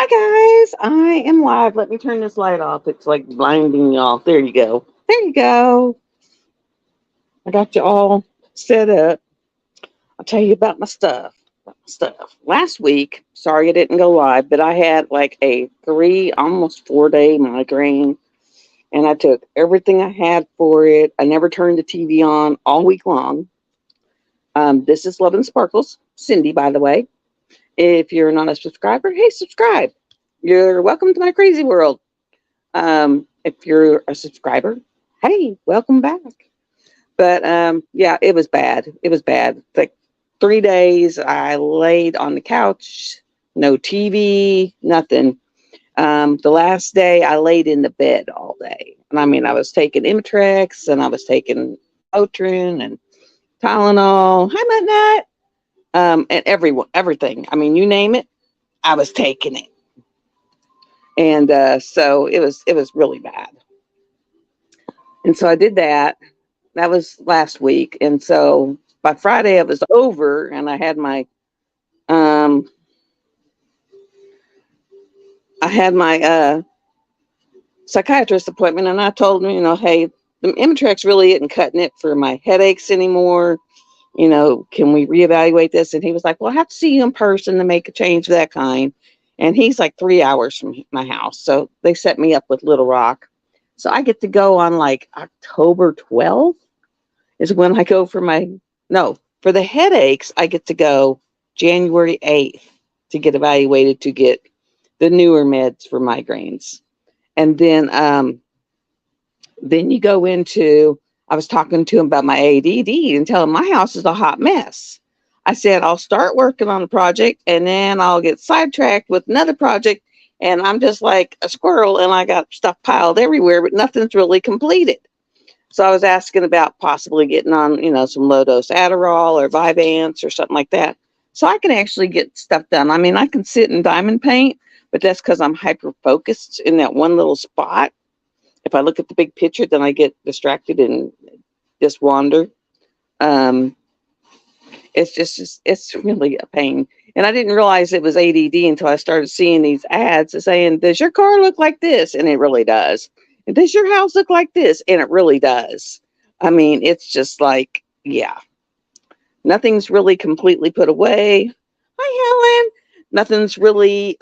Hi guys, I am live. Let me turn this light off. It's like blinding y'all. There you go. There you go. I got you all set up. I'll tell you about my stuff. Last week, sorry I didn't go live, but I had like a almost 4 day migraine, and I took everything I had for it. I never turned the TV on all week long. This is Love and Sparkles, Cindy, by the way. If you're not a subscriber, hey, subscribe. You're welcome to my crazy world. If you're a subscriber, hey, welcome back. But yeah, it was bad. It was bad. Like 3 days, I laid on the couch, no TV, nothing. The last day, I laid in the bed all day. And I mean, I was taking Imitrex and I was taking Motrin and Tylenol. Hi, Nut. And everything. I mean, you name it, I was taking it. And so it was really bad. And so I did that. That was last week. And so by Friday it was over, and um I had my psychiatrist appointment, and I told him, hey, the Imitrex really isn't cutting it for my headaches anymore. Can we reevaluate this? And he was like, well, I have to see you in person to make a change of that kind. And he's like 3 hours from my house. So they set me up with Little Rock. So I get to go on like October 12th is when I go no, for the headaches, I get to go January 8th to get evaluated to get the newer meds for migraines. And then you go into, I was talking to him about my ADD and telling him my house is a hot mess. I said, I'll start working on a project and then I'll get sidetracked with another project. And I'm just like a squirrel and I got stuff piled everywhere, but nothing's really completed. So I was asking about possibly getting on, some low dose Adderall or Vyvanse or something like that. So I can actually get stuff done. I mean, I can sit in diamond paint, but that's because I'm hyper focused in that one little spot. If I look at the big picture, then I get distracted and just wander. Um, it's really a pain. And I didn't realize it was ADD until I started seeing these ads saying, does your car look like this? And it really does. And does your house look like this? And it really does. I mean, it's just like, yeah, nothing's really completely put away. Hi, Helen. Nothing's really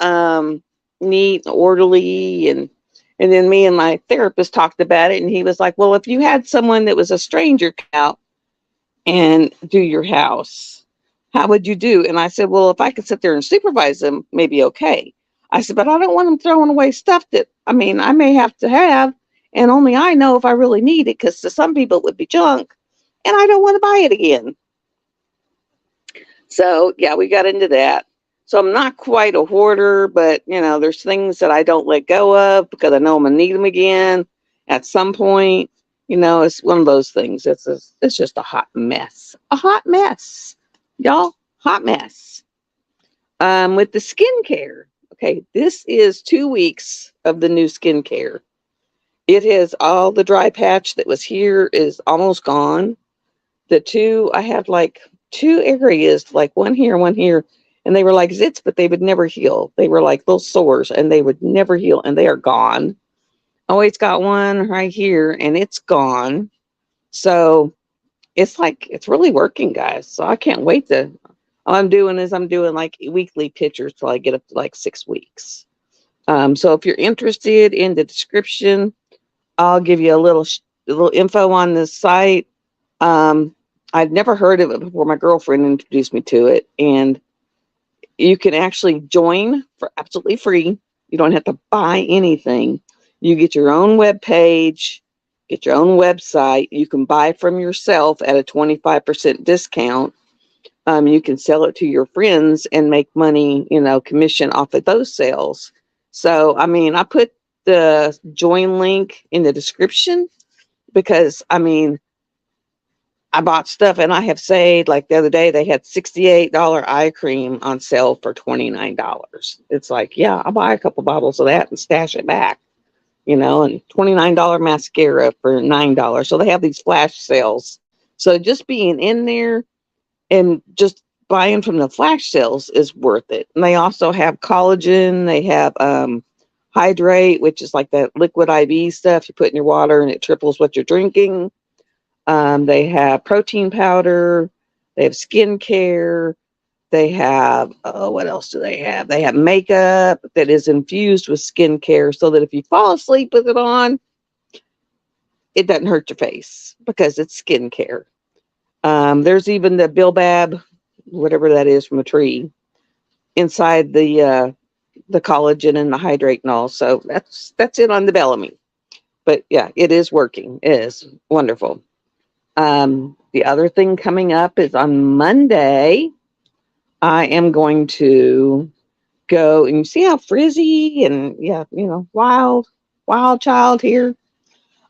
neat, orderly, and then me and my therapist talked about it, and he was like, well, if you had someone that was a stranger come out and do your house, how would you do? And I said, well, if I could sit there and supervise them, maybe okay. I said, but I don't want them throwing away stuff that, I mean, I may have to have, and only I know if I really need it, because to some people it would be junk, and I don't want to buy it again. So, yeah, we got into that. So I'm not quite a hoarder, but, there's things that I don't let go of because I know I'm going to need them again at some point. It's one of those things. It's just a hot mess. A hot mess. Y'all, hot mess. With the skincare. Okay, this is 2 weeks of the new skincare. It has all the dry patch that was here is almost gone. I had like two areas, like one here, and they were like zits, but they would never heal. They were like little sores and they would never heal, and they are gone. Always got one right here and it's gone. So it's really working, guys. So I can't wait all I'm doing is I'm doing like weekly pictures till I get up to like 6 weeks. So if you're interested in the description, I'll give you a little info on this site. Um, I'd never heard of it before. My girlfriend introduced me to it, and you can actually join for absolutely free. You don't have to buy anything. You get your own web page, get your own website. You can buy from yourself at a 25% discount. You can sell it to your friends and make money, commission off of those sales. So, I mean, I put the join link in the description because, I mean, I bought stuff and I have saved, like the other day, they had $68 eye cream on sale for $29. It's like, yeah, I'll buy a couple bottles of that and stash it back, and $29 mascara for $9. So they have these flash sales. So just being in there and just buying from the flash sales is worth it. And they also have collagen. They have Hydrate, which is like that liquid IV stuff you put in your water and it triples what you're drinking. They have protein powder. They have skincare. They have, oh, what else do they have? They have makeup that is infused with skincare so that if you fall asleep with it on, it doesn't hurt your face because it's skincare. There's even the Bilbab, whatever that is from a tree, inside the collagen and the hydrate and all. So that's it on the Bellamy. But yeah, it is working. It is wonderful. The other thing coming up is on Monday. I am going to go and you see how frizzy and yeah, wild child here.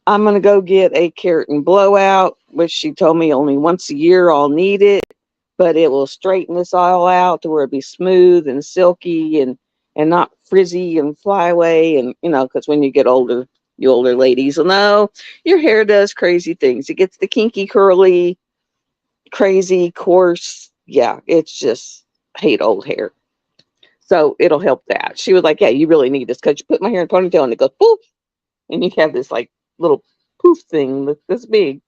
I'm going to go get a keratin blowout, which she told me only once a year I'll need it, but it will straighten this all out to where it be smooth and silky and not frizzy and fly away. And, because when you get older, you older ladies will know your hair does crazy things. It gets the kinky, curly, crazy, coarse. Yeah, it's just, I hate old hair. So it'll help that. She was like, yeah, you really need this because you put my hair in a ponytail and it goes poof. And you have this like little poof thing that's this big.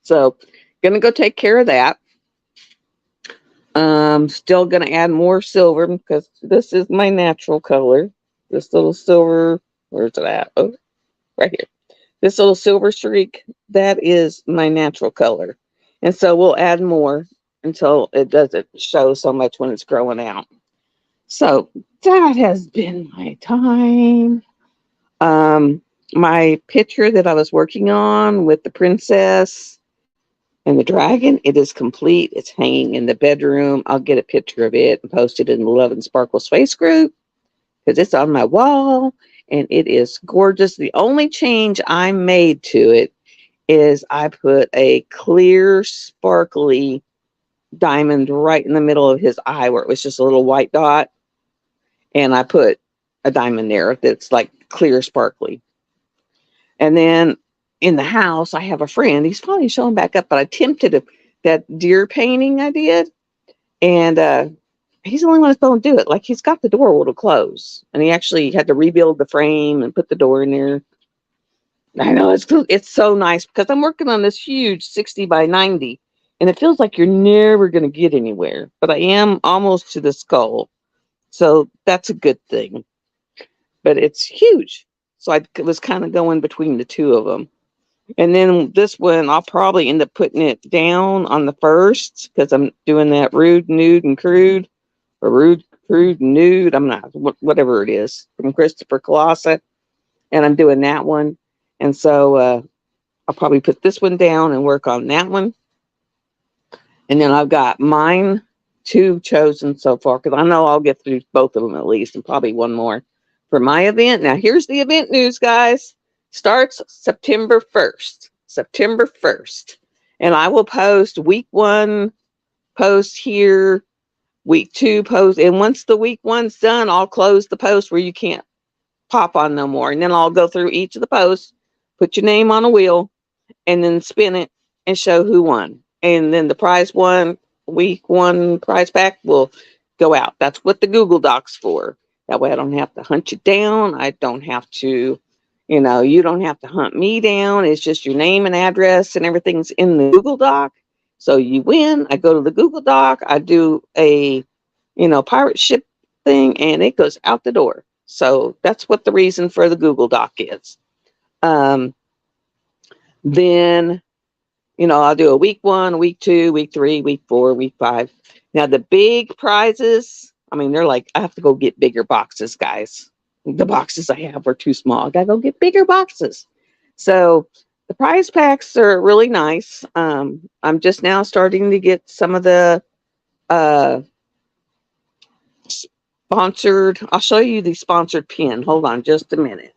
So gonna go take care of that. Still gonna add more silver because this is my natural color. This little silver, where's it at? Oh, right here. This little silver streak, that is my natural color. And so we'll add more until it doesn't show so much when it's growing out. So that has been my time. Um, my picture that I was working on with the princess and the dragon, it is complete. It's hanging in the bedroom. I'll get a picture of it and post it in the Love and Sparkles Face group because it's on my wall and it is gorgeous. The only change I made to it is I put a clear, sparkly diamond right in the middle of his eye where it was just a little white dot. And I put a diamond there that's like clear, sparkly. And then in the house, I have a friend. He's finally showing back up, but I attempted that deer painting I did. And he's the only one that don't do it. Like he's got the door a little closed. And he actually had to rebuild the frame and put the door in there. I know it's so nice because I'm working on this huge 60 by 90. And it feels like you're never going to get anywhere. But I am almost to the skull. So that's a good thing. But it's huge. So I was kind of going between the two of them. And then this one, I'll probably end up putting it down on the first because I'm doing that rude, nude, and crude, or rude, crude, nude. I'm not, whatever it is from Christopher Colossa. And I'm doing that one. And so I'll probably put this one down and work on that one. And then I've got mine two chosen so far because I know I'll get through both of them at least and probably one more for my event. Now, here's the event news, guys. Starts September 1st. September 1st. And I will post week 1 post here, week 2 post. And once the week 1's done, I'll close the post where you can't pop on no more. And then I'll go through each of the posts, put your name on a wheel, and then spin it and show who won. And then the prize one, week 1 prize pack will go out. That's what the Google Doc's for. That way I don't have to hunt you down. I don't have to, you don't have to hunt me down. It's just your name and address and everything's in the Google Doc. So you win. I go to the Google Doc. I do a, pirate ship thing and it goes out the door. So that's what the reason for the Google Doc is. Then, I'll do a week 1, week 2, week 3, week 4, week 5. Now, the big prizes, they're like, I have to go get bigger boxes, guys. The boxes I have are too small. I got to go get bigger boxes. So the prize packs are really nice. I'm just now starting to get some of the sponsored. I'll show you the sponsored pin. Hold on just a minute.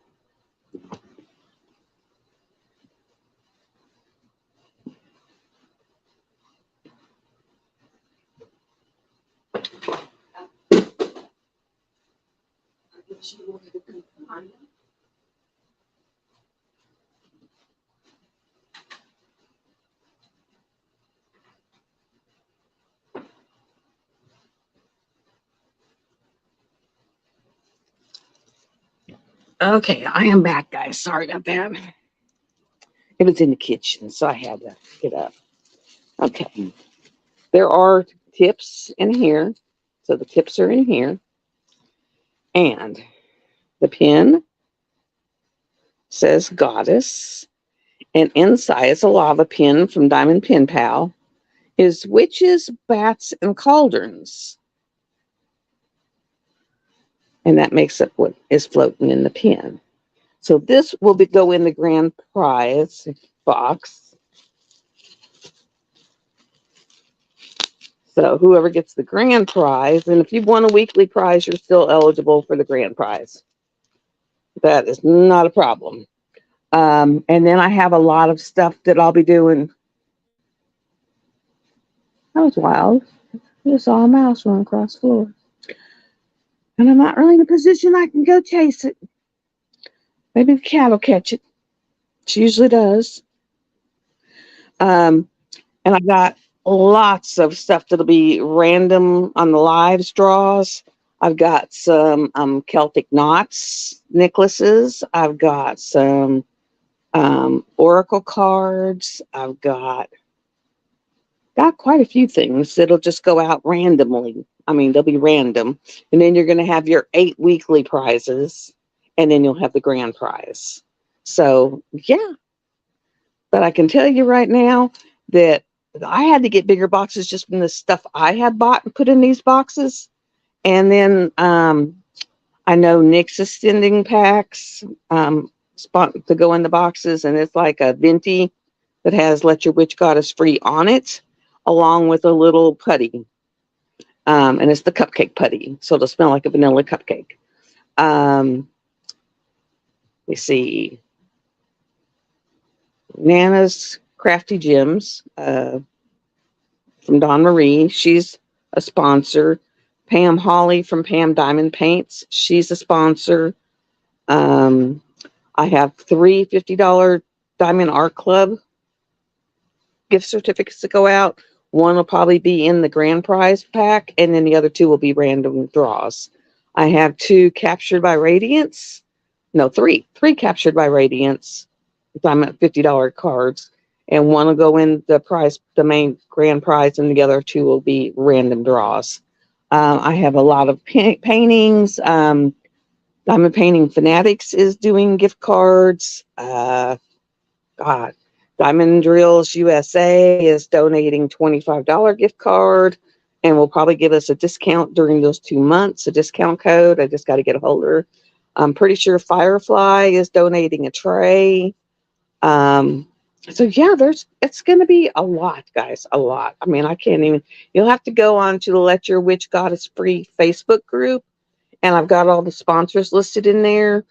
Okay, I am back, guys. Sorry about that. It was in the kitchen, so I had to get up. Okay. There are tips in here. So the tips are in here. And the pin says Goddess. And inside is a lava pin from Diamond Pin Pal. Is witches, bats, and cauldrons. And that makes up what is floating in the pin. So this will go in the grand prize box. So whoever gets the grand prize, and if you've won a weekly prize, you're still eligible for the grand prize. That is not a problem. And then I have a lot of stuff that I'll be doing. That was wild. I just saw a mouse run across the floor. And I'm not really in a position I can go chase it. Maybe the cat will catch it. She usually does. And I got lots of stuff that'll be random on the live draws. I've got some Celtic knots necklaces. I've got some oracle cards. I've got quite a few things that'll just go out randomly. I mean, they'll be random. And then you're going to have your 8 weekly prizes, and then you'll have the grand prize. So, yeah. But I can tell you right now that I had to get bigger boxes just from the stuff I had bought and put in these boxes. And then I know Nick's is sending packs to go in the boxes, and it's like a venti that has Let Your Witch Goddess Free on it, along with a little putty. And it's the cupcake putty, so it'll smell like a vanilla cupcake. We see Nana's Crafty Gems from Dawn Marie. She's a sponsor. Pam Hawley from Pam Diamond Paints. She's a sponsor. I have 3 $50 Diamond Art Club gift certificates to go out. One will probably be in the grand prize pack, and then the other 2 will be random draws. I have 2 Captured by Radiance. No, 3. 3 Captured by Radiance Diamond $50 cards. And 1 will go in the main grand prize, and the other 2 will be random draws. I have a lot of paintings. Diamond Painting Fanatics is doing gift cards. Diamond Drills USA is donating $25 gift card, and will probably give us a discount during those 2 months, a discount code. I just got to get a hold of her. I'm pretty sure Firefly is donating a tray. So yeah, it's going to be a lot, guys, a lot. I mean, I can't even, you'll have to go on to the Let Your Witch Goddess Free Facebook group, and I've got all the sponsors listed in there.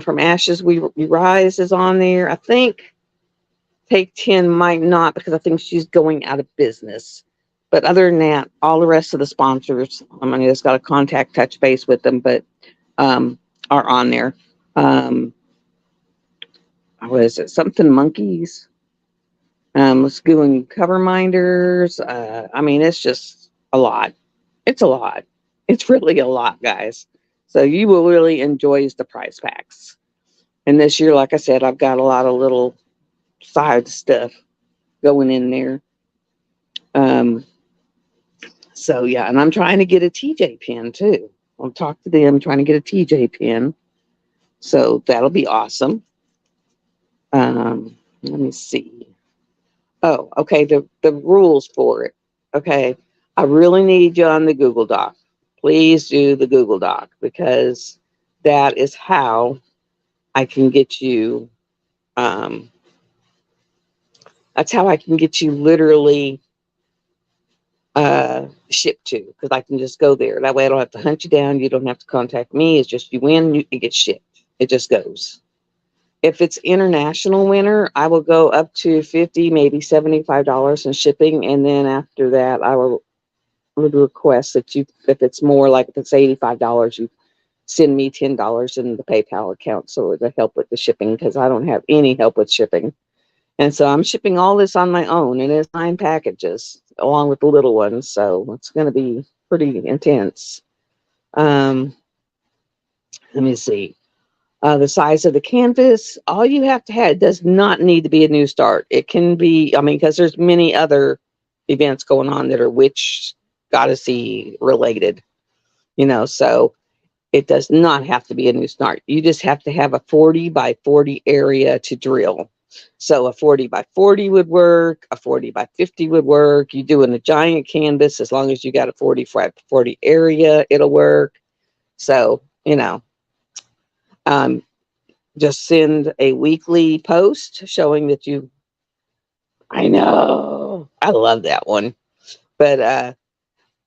From Ashes We Rise is on there. I think Take 10 might not, because I think she's going out of business. But other than that, all the rest of the sponsors, I mean, I just got to touch base with them, but are on there. What is it? Something Monkeys. Let's go and Cover Minders. I mean, it's just a lot. It's a lot. It's really a lot, guys. So you will really enjoy the prize packs. And this year, like I said, I've got a lot of little side stuff going in there. So yeah, and I'm trying to get a TJ pin too. I'll talk to them, trying to get a TJ pin. So that'll be awesome. Let me see. Oh, okay. The rules for it. Okay. I really need you on the Google Doc. Please do the Google Doc, because that is how I can get you. That's how I can get you literally shipped to, because I can just go there. That way I don't have to hunt you down. You don't have to contact me. It's just you win, you get shipped. It just goes. If it's international winner, I will go up to $50, maybe $75 in shipping. And then after that, I would request that you, if it's more, like if it's $85, you send me $10 in the PayPal account, so to help with the shipping, because I don't have any help with shipping. And so I'm shipping all this on my own, and it's 9 packages along with the little ones. So it's going to be pretty intense. Let me see. The size of the canvas, all you have to have, it does not need to be a new start. It can be, I mean, because there's many other events going on that are witch goddessy related, so it does not have to be a new start. You just have to have a 40 by 40 area to drill. So a 40 by 40 would work, a 40 by 50 would work. You do in a giant canvas, as long as you got a 40 by 40 area, it'll work. So, um, just send a weekly post showing that I know, I love that one. But,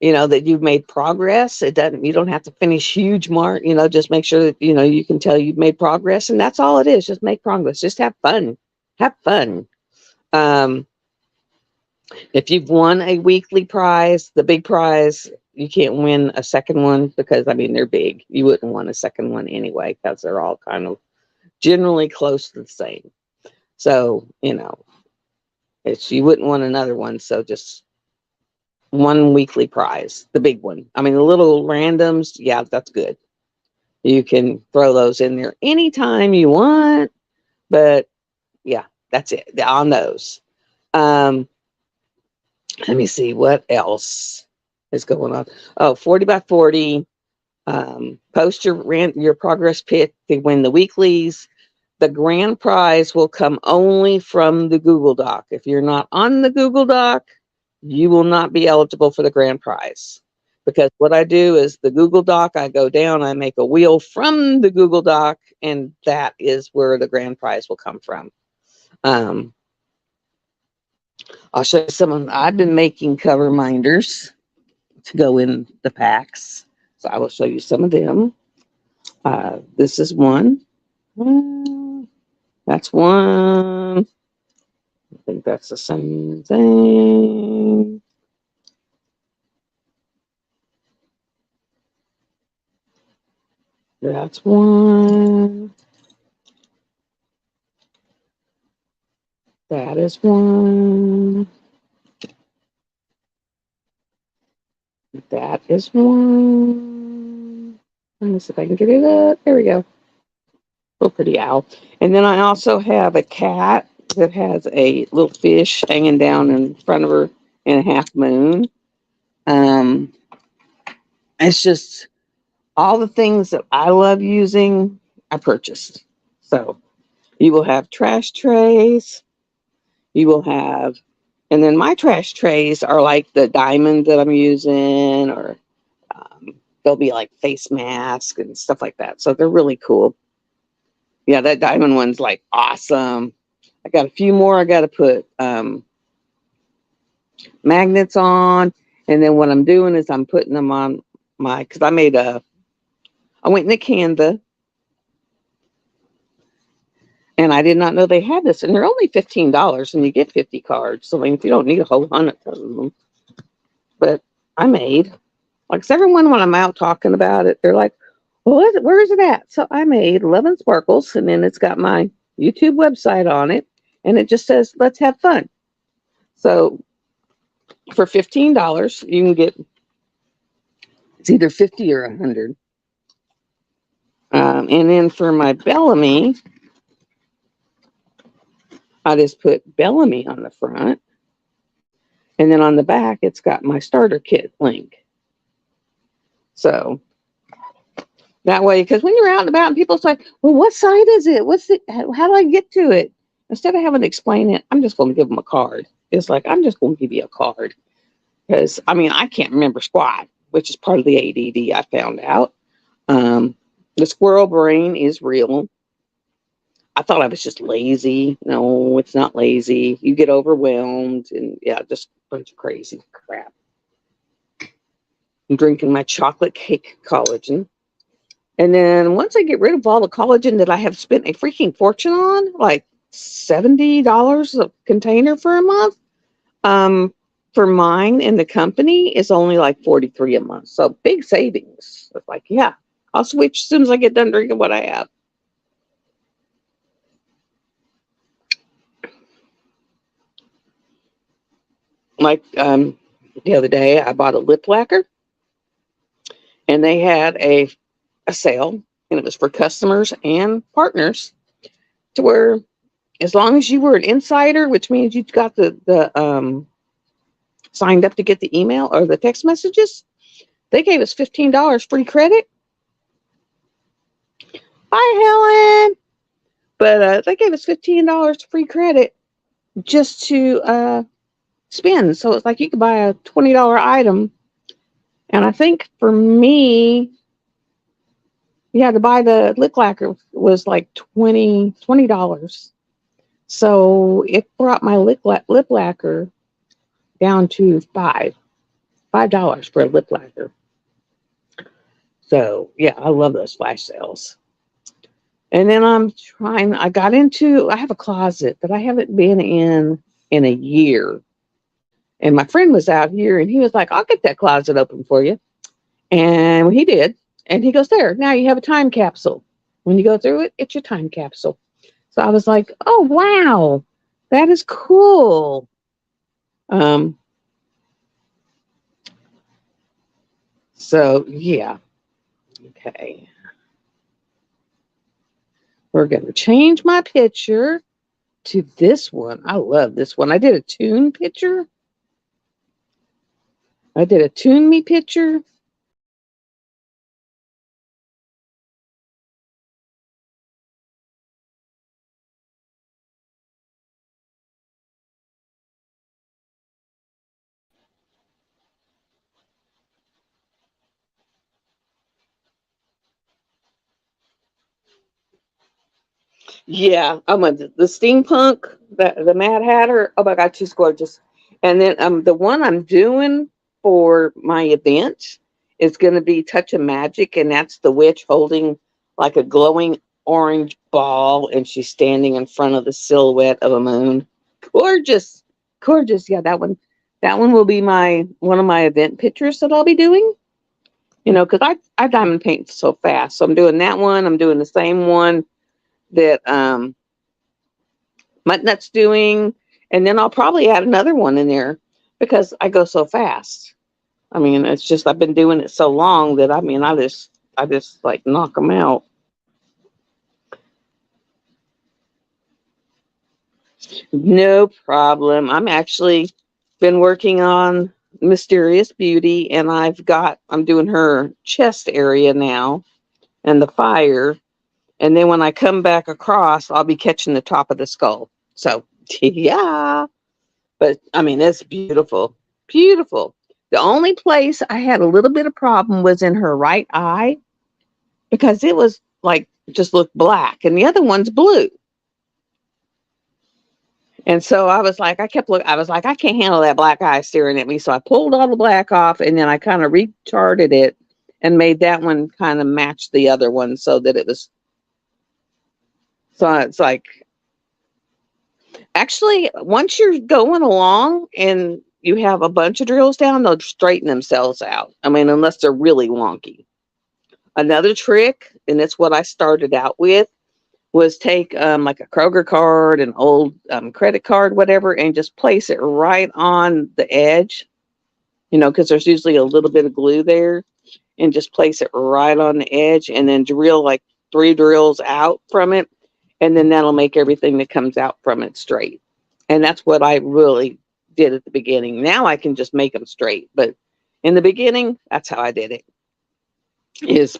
that you've made progress. You don't have to finish huge mark, just make sure that, you can tell you've made progress, and that's all it is. Just make progress. Just have fun. Have fun. Um, if you've won a weekly prize, the big prize, you can't win a second one because, I mean, they're big. You wouldn't want a second one anyway because they're all kind of generally close to the same. So, you wouldn't want another one. So just one weekly prize, the big one. I mean, the little randoms, yeah, that's good. You can throw those in there anytime you want, but yeah, that's it on those. Let me see what else is going on. Oh, 40 by 40. Post your progress pic to win the weeklies. The grand prize will come only from the Google Doc. If you're not on the Google Doc, you will not be eligible for the grand prize. Because what I do is the Google Doc, I go down, I make a wheel from the Google Doc, and that is where the grand prize will come from. I'll show you some of them. I've been making cover minders to go in the packs. So I will show you some of them. This is one. That's one. I think that's the same thing. That's one. That is one. That is one. Let me see if I can get it up. There we go. Little pretty owl. And then I also have a cat that has a little fish hanging down in front of her in a half moon. It's just all the things that I love using, I purchased. So you will have trash trays. You will have, and then my trash trays are like the diamond that I'm using, or they'll be like face masks and stuff like that. So they're really cool. Yeah, that diamond one's like awesome. I got a few more I got to put magnets on. And then what I'm doing is I'm putting them on because I went into Canva, and I did not know they had this. And they're only $15 and you get 50 cards. So I mean, if you don't need a whole 100 of them. But I made, like, everyone when I'm out talking about it, they're like, well, where is it at? So I made 11 sparkles, and then it's got my YouTube website on it, and it just says, let's have fun. So for $15, you can get, it's either 50 or 100. And then for my Bellamy, I just put Bellamy on the front. And then on the back, it's got my starter kit link. So that way, because when you're out and about and people say, well, what site is it? How do I get to it? Instead of having to explain it, I'm just going to give them a card. It's like, I'm just going to give you a card. Because, I mean, I can't remember squat, which is part of the ADD I found out. The squirrel brain is real. I thought I was just lazy. No, it's not lazy. You get overwhelmed and, yeah, just a bunch of crazy crap. I'm drinking my chocolate cake collagen. And then once I get rid of all the collagen that I have spent a freaking fortune on, like $70 a container for a month, for mine in the company is only like $43 a month. So big savings. It's like, yeah, I'll switch as soon as I get done drinking what I have. Like the other day, I bought a lip lacquer, and they had a sale. and it was for customers and partners, to where as long as you were an insider, which means you got the signed up to get the email or the text messages, they gave us $15 free credit. Hi, Helen. But they gave us $15 free credit just to spend. So it's like you could buy a $20 item. And I think for me, yeah, to buy the lip lacquer was like $20. So it brought my lip lacquer down to $5 for a lip lacquer. So yeah, I love those flash sales. And then I have a closet that I haven't been in a year. And my friend was out here and he was like, I'll get that closet open for you. And he did. And he goes, there, now you have a time capsule. When you go through it, it's your time capsule. So I was like, oh, wow, that is cool. So yeah. Okay. We're going to change my picture to this one. I love this one. I did a tune picture. I did a tune me picture. Yeah, I'm the steampunk, the Mad Hatter. Oh my God, she's gorgeous. And then the one I'm doing for my event is going to be Touch of Magic, and that's the witch holding like a glowing orange ball, and she's standing in front of the silhouette of a moon. Gorgeous, gorgeous. Yeah, that one will be my one of my event pictures that I'll be doing. You know, because I diamond paint so fast, so I'm doing that one. I'm doing the same one that Muttnut's doing, and then I'll probably add another one in there because I go so fast. I mean, it's just I've been doing it so long that I just like knock them out. No problem. I'm actually been working on Mysterious Beauty, and I'm doing her chest area now and the fire. And then when I come back across, I'll be catching the top of the skull. So yeah. But I mean, it's beautiful. Beautiful. The only place I had a little bit of problem was in her right eye because it was like just looked black and the other one's blue. And so I was like, I was like, I can't handle that black eye staring at me. So I pulled all the black off and then I kind of recharted it and made that one kind of match the other one so that it was. So it's like, actually, once you're going along and you have a bunch of drills down, they'll straighten themselves out. I mean, unless they're really wonky. Another trick, and it's what I started out with, was take like a Kroger card, an old credit card, whatever, and just place it right on the edge, you know, because there's usually a little bit of glue there, and just place it right on the edge and then drill like 3 drills out from it. And then that'll make everything that comes out from it straight. And that's what I really did at the beginning. Now I can just make them straight. But in the beginning, that's how I did it. Is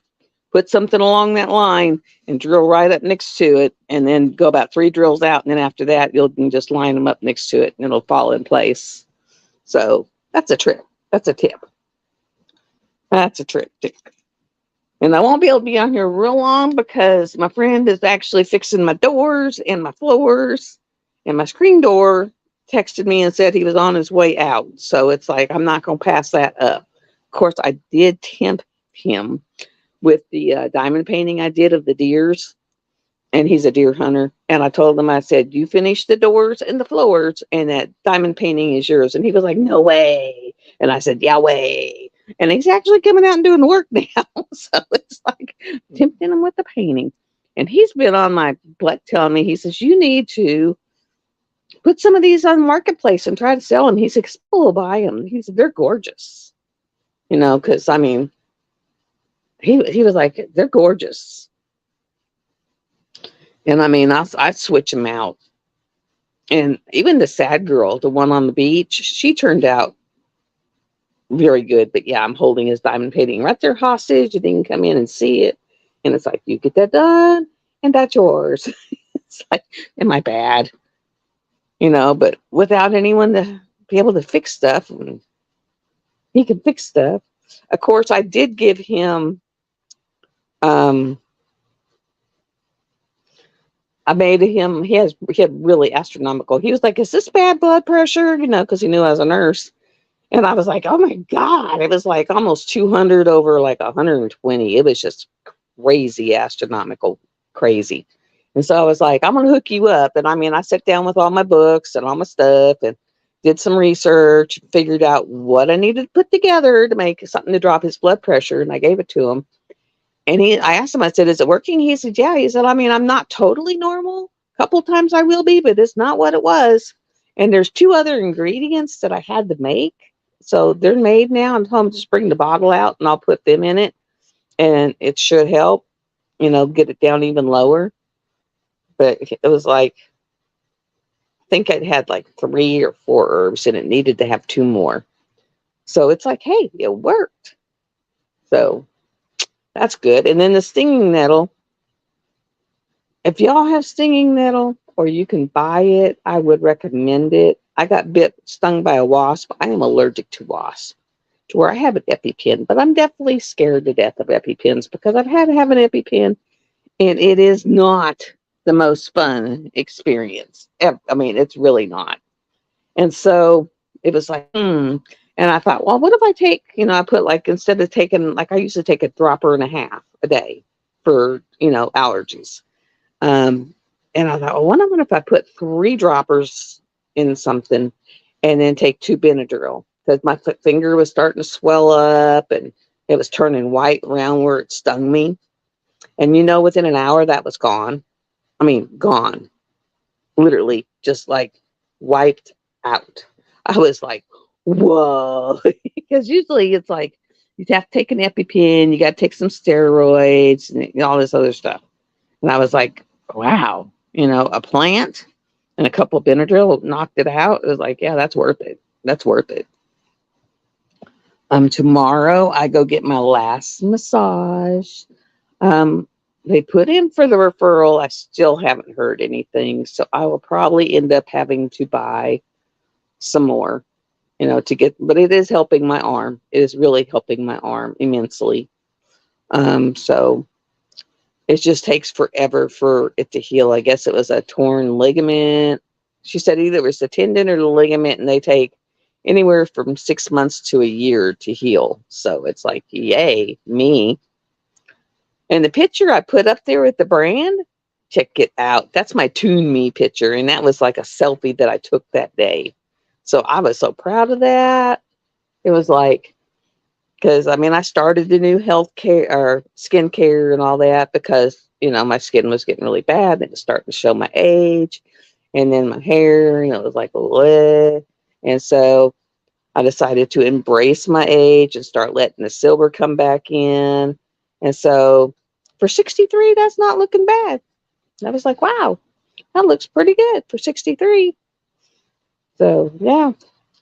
put something along that line and drill right up next to it, and then go about 3 drills out. And then after that, you can just line them up next to it and it'll fall in place. So that's a trick. That's a tip. That's a trick. And I won't be able to be on here real long because my friend is actually fixing my doors and my floors, and my screen door texted me and said he was on his way out. So it's like, I'm not going to pass that up. Of course, I did tempt him with the diamond painting I did of the deers, and he's a deer hunter. And I told him, I said, you finish the doors and the floors, and that diamond painting is yours. And he was like, no way. And I said, yeah, way. And he's actually coming out and doing the work now. So it's like tempting him with the painting. And he's been on my butt telling me, he says, you need to put some of these on the marketplace and try to sell them. He said, people will buy them. He said, they're gorgeous. You know, because I mean, he was like, they're gorgeous. And I mean, I switch them out. And even the sad girl, the one on the beach, she turned out very good. But yeah, I'm holding his diamond painting right there hostage. And they can come in and see it. And it's like, you get that done, and that's yours. It's like, am I bad? But without anyone to be able to fix stuff, and he can fix stuff. Of course, I did give him, um, I made him, he had really astronomical. He was like, is this bad blood pressure? Because he knew I was a nurse. And I was like, oh my God. It was like almost 200 over like 120. It was just crazy, astronomical, crazy. And so I was like, I'm going to hook you up. And I mean, I sat down with all my books and all my stuff and did some research, figured out what I needed to put together to make something to drop his blood pressure. And I gave it to him. And I asked him, I said, is it working? He said, yeah. He said, I mean, I'm not totally normal. A couple of times I will be, but it's not what it was. And there's 2 other ingredients that I had to make. So they're made now. And I'm just bring the bottle out and I'll put them in it. And it should help, get it down even lower. But it was like, I think it had like 3 or 4 herbs and it needed to have 2 more. So it's like, hey, it worked. So that's good. And then the stinging nettle. If y'all have stinging nettle or you can buy it, I would recommend it. I got stung by a wasp. I am allergic to wasps, to where I have an EpiPen, but I'm definitely scared to death of EpiPens because I've had to have an EpiPen and it is not the most fun experience. I mean, it's really not. And so it was like, And I thought, well, what if I take, I put like, instead of taking, like I used to take a dropper and a half a day for, allergies. And I thought, well, what if I put 3 droppers in something and then take 2 Benadryl? Because my finger was starting to swell up and it was turning white around where it stung me. And within an hour that was gone. I mean, gone. Literally just like wiped out. I was like, whoa. Because usually it's like you have to take an EpiPen, you got to take some steroids and all this other stuff. And I was like, wow, a plant and a couple of Benadryl knocked it out. It was like, yeah, that's worth it. That's worth it. Tomorrow I go get my last massage. They put in for the referral. I still haven't heard anything. So I will probably end up having to buy some more, to get, but it is helping my arm. It is really helping my arm immensely. So it just takes forever for it to heal. I guess it was a torn ligament. She said either it was the tendon or the ligament, and they take anywhere from 6 months to a year to heal. So it's like, yay, me. And the picture I put up there with the brand, check it out. That's my Tune Me picture. And that was like a selfie that I took that day. So I was so proud of that. It was like, because I mean, I started the new health care or skin care and all that because, my skin was getting really bad. It was starting to show my age. And then my hair, it was like, bleh. And so I decided to embrace my age and start letting the silver come back in. And so for 63, that's not looking bad. I was like, wow, that looks pretty good for 63. So yeah,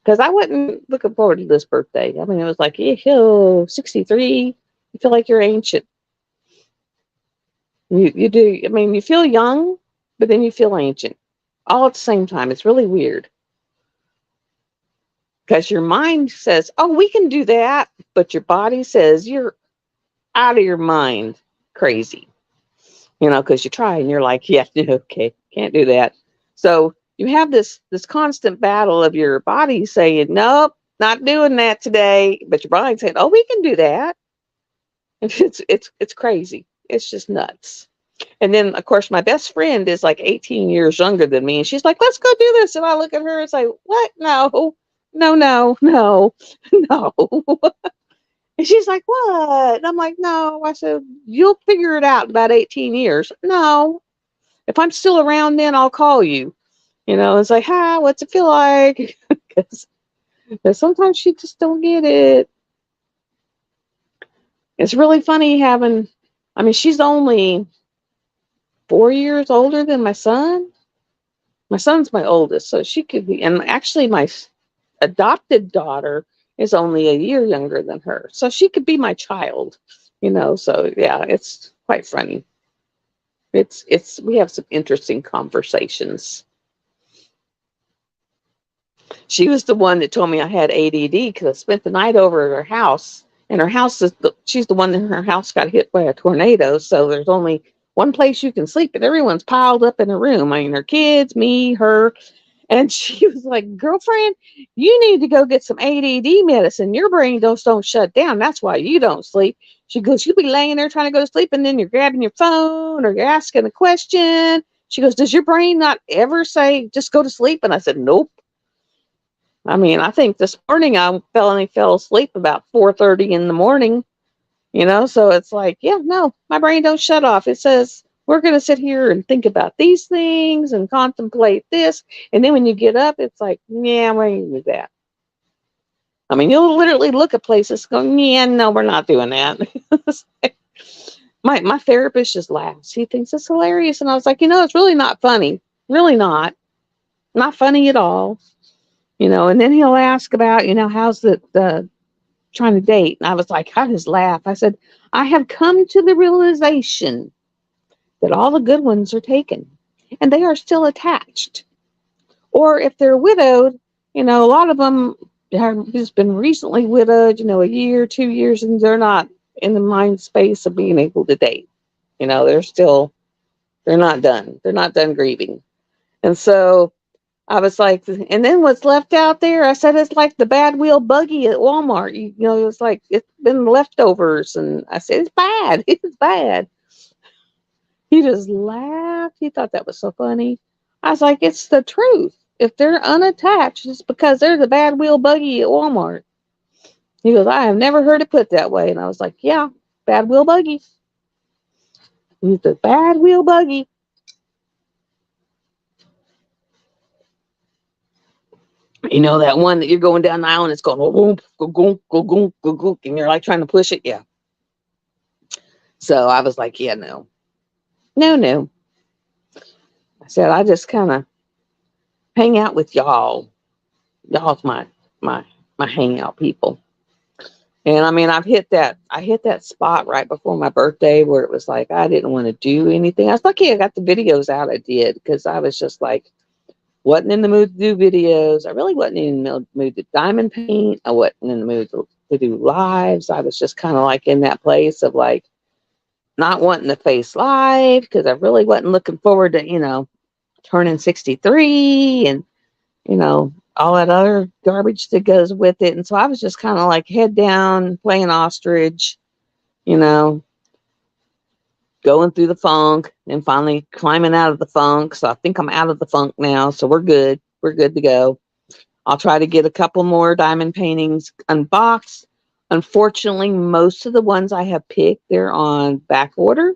because I wasn't looking forward to this birthday. I mean, it was like, yo, 63, you feel like you're ancient. You do. I mean, you feel young, but then you feel ancient all at the same time. It's really weird because your mind says, oh, we can do that. But your body says you're out of your mind crazy, because you try and you're like, yeah, okay, can't do that. So you have this constant battle of your body saying, nope, not doing that today. But your body saying, oh, we can do that. It's crazy. It's just nuts. And then, of course, my best friend is like 18 years younger than me. And she's like, let's go do this. And I look at her and say, what? No, no, no, no, no. And she's like, what? And I'm like, no. I said, you'll figure it out in about 18 years. No. If I'm still around then, I'll call you. It's like, hi, what's it feel like? Because sometimes she just don't get it. It's really funny having, I mean, she's only 4 years older than my son. My son's my oldest, so she could be. And actually, my adopted daughter is only a year younger than her, so she could be my child. So yeah, it's quite funny. It's we have some interesting conversations. She was the one that told me I had ADD because I spent the night over at her house, and her house she's the one that her house got hit by a tornado, so there's only one place you can sleep, and everyone's piled up in a room. I mean, her kids, me, her, and she was like, "Girlfriend, you need to go get some ADD medicine. Your brain just don't shut down. That's why you don't sleep." She goes, "You'll be laying there trying to go to sleep, and then you're grabbing your phone or you're asking a question." She goes, "Does your brain not ever say just go to sleep?" And I said, "Nope." I mean, I think this morning I fell asleep about 4:30 in the morning. So it's like, yeah, no, my brain don't shut off. It says we're going to sit here and think about these things and contemplate this, and then when you get up, it's like, yeah, we ain't do that. I mean, you'll literally look at places going, yeah, no, we're not doing that. My therapist just laughs. He thinks it's hilarious, and I was like, it's really not funny. Really not funny at all. And then he'll ask about, how's the trying to date. And I was like, I just laugh. I said, I have come to the realization that all the good ones are taken and they are still attached. Or if they're widowed, a lot of them have just been recently widowed, a year, 2 years, and they're not in the mind space of being able to date. They're not done. They're not done grieving. And so I was like, and then what's left out there? I said, it's like the bad wheel buggy at Walmart. It's like it's been leftovers. And I said, it's bad. It's bad. He just laughed. He thought that was so funny. I was like, it's the truth. If they're unattached, it's because they're the bad wheel buggy at Walmart. He goes, I have never heard it put that way. And I was like, yeah, bad wheel buggy. He's the bad wheel buggy. That one that you're going down the aisle and it's going, go, go, go, go, go, go, go, and you're like trying to push it. Yeah. So I was like, yeah, no. No. I said, I just kind of hang out with y'all. Y'all's my hangout people. And I mean, I hit that spot right before my birthday where it was like, I didn't want to do anything. I was lucky I got the videos out. I did, because I was just like, wasn't in the mood to do videos. I really wasn't in the mood to diamond paint. I wasn't in the mood to do lives. I was just kind of like in that place of like not wanting to face live because I really wasn't looking forward to, turning 63 and, all that other garbage that goes with it. And so I was just kind of like head down, playing ostrich, you know, going through the funk and finally climbing out of the funk. So I think I'm out of the funk now. So we're good. We're good to go. I'll try to get a couple more diamond paintings unboxed. Unfortunately, most of the ones I have picked, they're on back order.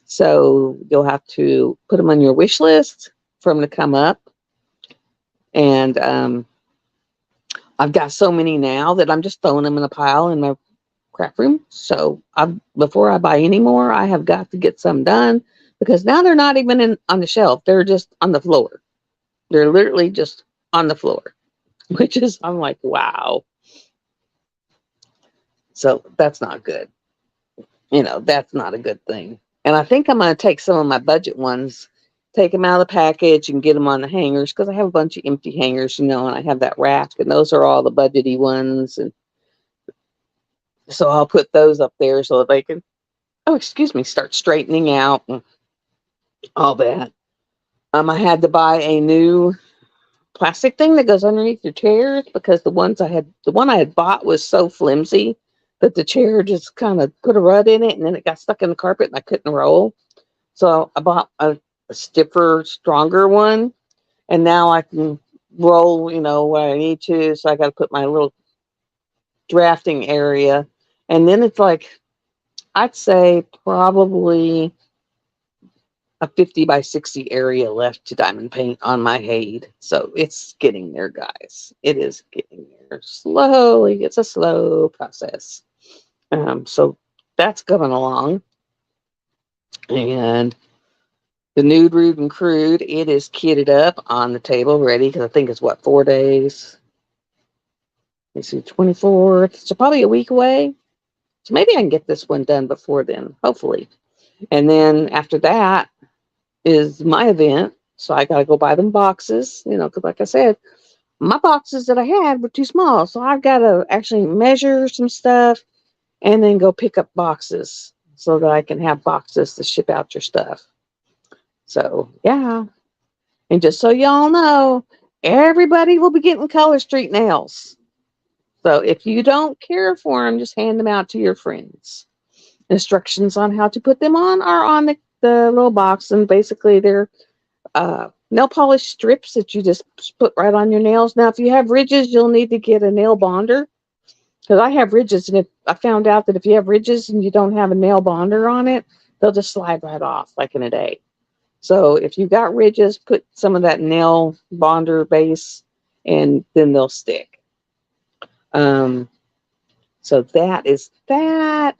So you'll have to put them on your wish list for them to come up. And I've got so many now that I'm just throwing them in a pile in my craft room. So before I buy any more, I have got to get some done, because now they're not even on the shelf. They're just on the floor. They're literally just on the floor, which is, I'm like, wow. So that's not good. That's not a good thing. And I think I'm going to take some of my budget ones, take them out of the package and get them on the hangers, because I have a bunch of empty hangers, and I have that rack, and those are all the budgety ones. And so I'll put those up there so that they can, start straightening out and all that. I had to buy a new plastic thing that goes underneath your chairs, because the one I had bought was so flimsy that the chair just kind of put a rut in it, and then it got stuck in the carpet and I couldn't roll. So I bought a stiffer, stronger one, and now I can roll, what I need to. So I got to put my little drafting area, and then it's like, I'd say probably a 50 by 60 area left to diamond paint on my Hade. So it's getting there, guys. It is getting there slowly. It's a slow process. So that's coming along. And The Nude, Rude, and Crude, it is kitted up on the table, ready, because I think it's, what, 4 days? Let's see, 24th. So probably a week away. So maybe I can get this one done before then, hopefully. And then after that is my event. So I got to go buy them boxes, because like I said, my boxes that I had were too small. So I've got to actually measure some stuff and then go pick up boxes so that I can have boxes to ship out your stuff. So, yeah. And just so y'all know, everybody will be getting Color Street nails. So if you don't care for them, just hand them out to your friends. Instructions on how to put them on are on the little box, and basically they're nail polish strips that you just put right on your nails. Now, if you have ridges, you'll need to get a nail bonder, because I have ridges, and if I found out that if you have ridges and you don't have a nail bonder on it, they'll just slide right off like in a day. So if you've got ridges, put some of that nail bonder base, and then they'll stick. So that is that.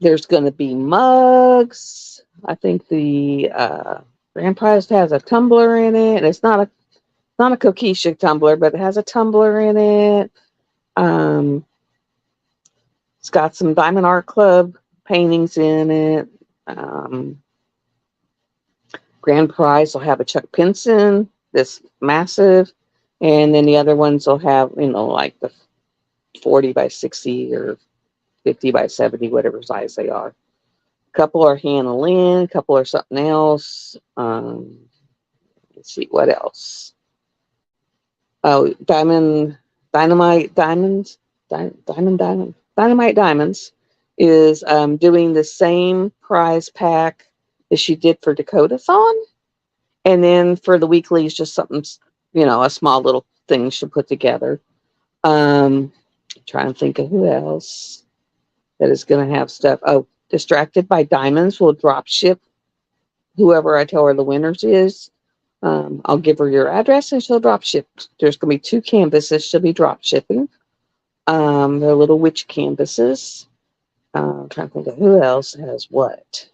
There's going to be mugs. I think the Grand Prize has a tumbler in it. It's not a Kokisha tumbler, but it has a tumbler in it. It's got some Diamond Art Club paintings in it. Grand Prize will have a Chuck Pinson, this massive, and then the other ones will have, like the 40 by 60 or 50 by 70, whatever size they are. A couple are Hannah Lynn, a couple are something else. Let's see, what else? Oh, Dynamite Diamonds is doing the same prize pack as she did for Dakota-thon. And then for the weeklies, just something, a small little thing she put together. Trying to think of who else that is going to have stuff. Oh, Distracted by Diamonds will drop ship whoever I tell her the winners is. I'll give her your address and she'll drop ship. There's going to be 2 canvases she'll be drop shipping. They're little witch canvases. I'm trying to think of who else has what.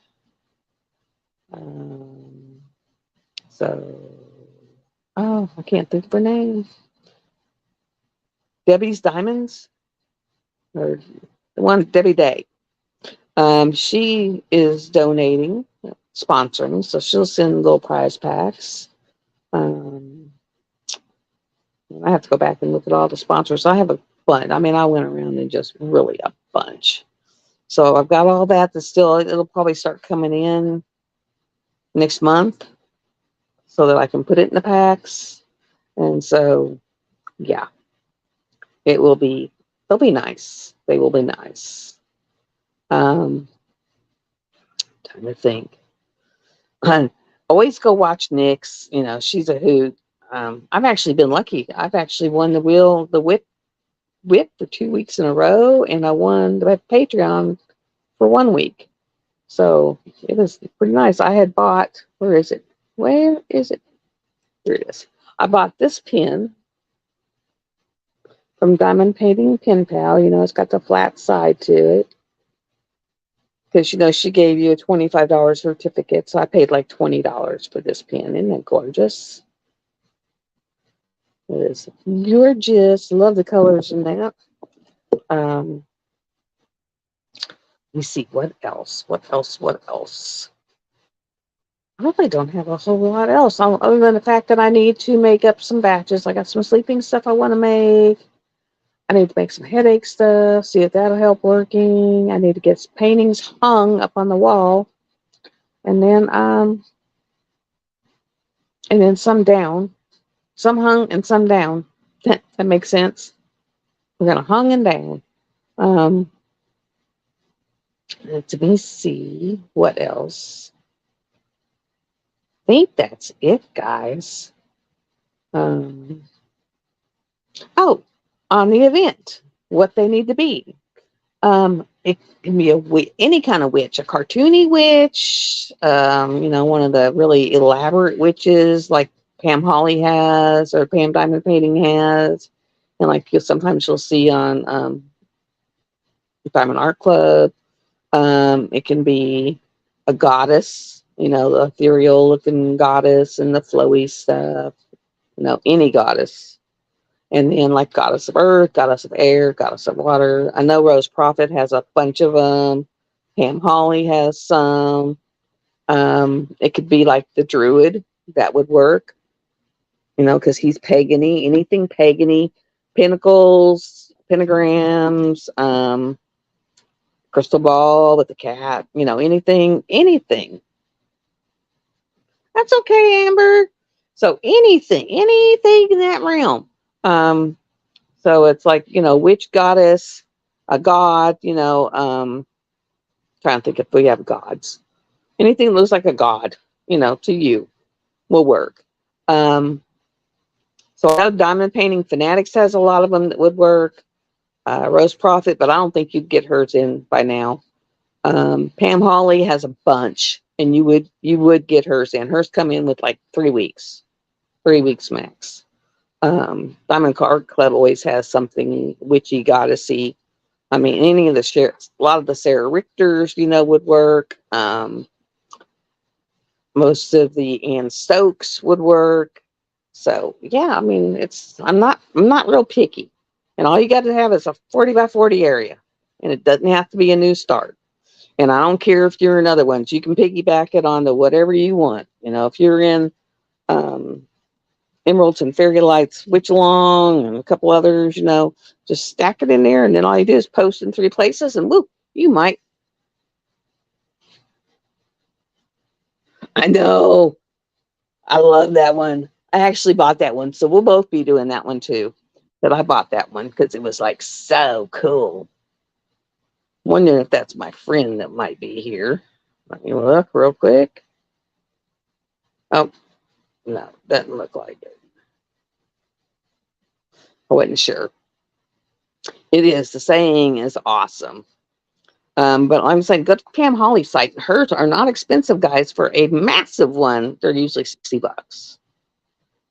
I can't think of her name. Debbie's Diamonds, or the one, Debbie Day. She is donating, sponsoring, so she'll send little prize packs. I have to go back and look at all the sponsors. I have a bunch. I went around and just really a bunch. So I've got all that. It'll probably start coming in next month so that I can put it in the packs. And so, yeah, they'll be nice. They will be nice. Time to think. Always go watch Nyx. She's a hoot. I've actually been lucky. I've actually won the whip for 2 weeks in a row, and I won the Patreon for 1 week. So it was pretty nice. I had bought, where is it? Here it is. I bought this pin from Diamond Painting Pen Pal. It's got the flat side to it. Because, she gave you a $25 certificate. So I paid like $20 for this pen. Isn't that gorgeous? It is gorgeous. Love the colors in that. Let me see. What else? I really don't have a whole lot else. Other than the fact that I need to make up some batches. I got some sleeping stuff I want to make. I need to make some headache stuff, see if that'll help working. I need to get some paintings hung up on the wall. And then some down. Some hung and some down. That makes sense. We're going to hung and down. Let me see. What else? I think that's it, guys. On the event, what they need to be. It can be any kind of witch, a cartoony witch, one of the really elaborate witches like Pam Holly has or Pam Diamond Painting has, and like sometimes you'll see on Diamond Art Club. It can be a goddess, the ethereal looking goddess and the flowy stuff, any goddess. And then like goddess of earth, goddess of air, goddess of water. I know Rose Prophet has a bunch of them. Pam Holly has some. It could be like the druid, that would work, because he's pagany, anything pagany, pinnacles, pentagrams, crystal ball with the cat, anything. That's okay, Amber. So anything in that realm. So it's like, witch, goddess, a god, trying to think if we have gods. Anything that looks like a god, to you will work. So I know Diamond Painting Fanatics has a lot of them that would work. Rose Prophet, but I don't think you'd get hers in by now. Pam Holly has a bunch, and you would get hers in. Hers come in with like 3 weeks, 3 weeks max. Diamond Card Club always has something witchy, goddessy. I mean, any of a lot of the Sarah Richters, would work. Most of the Ann Stokes would work. So yeah, I mean, I'm not real picky, and all you got to have is a 40 by 40 area, and it doesn't have to be a new start. And I don't care if you're in other ones, you can piggyback it onto whatever you want. If you're in Emeralds and Fairy Lights, Witch Along, and a couple others, just stack it in there, and then all you do is post in 3 places, and whoop, you might. I know. I love that one. I actually bought that one, so we'll both be doing that one too. But I bought that one because it was like so cool. Wondering if that's my friend that might be here. Let me look real quick. Oh, no, doesn't look like it. I wasn't sure. It is. The saying is awesome. But I'm saying, go to Pam Holly's site. Hers are not expensive, guys. For a massive one, they're usually $60.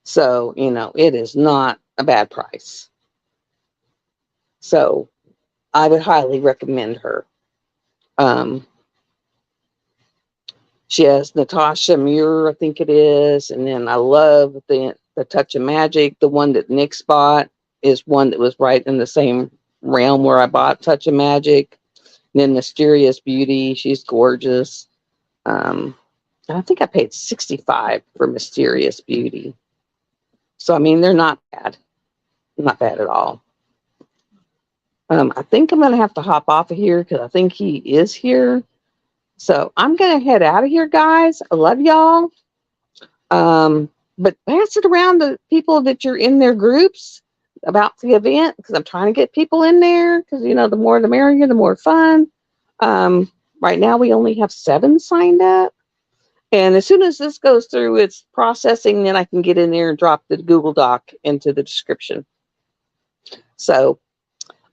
So, it is not a bad price. So, I would highly recommend her. She has Natasha Muir, I think it is. And then I love the Touch of Magic. The one that Nick's bought is one that was right in the same realm where I bought Touch of Magic. And then Mysterious Beauty. She's gorgeous. I think I paid $65 for Mysterious Beauty. So, I mean, they're not bad. Not bad at all. I think I'm going to have to hop off of here because I think he is here. So I'm going to head out of here, guys. I love y'all. But pass it around to people that you're in their groups about the event, because I'm trying to get people in there because, the more the merrier, the more fun. Right now we only have 7 signed up. And as soon as this goes through its processing, then I can get in there and drop the Google Doc into the description. So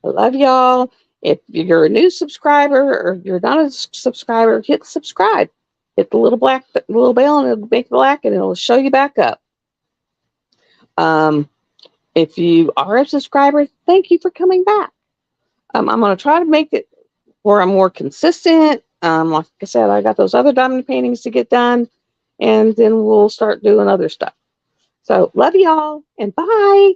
I love y'all. If you're a new subscriber or you're not a subscriber, hit subscribe. Hit the little bell, and it'll make black, and it'll show you back up. If you are a subscriber, thank you for coming back. I'm going to try to make it where I'm more consistent. Like I said, I got those other diamond paintings to get done, and then we'll start doing other stuff. So love y'all, and bye.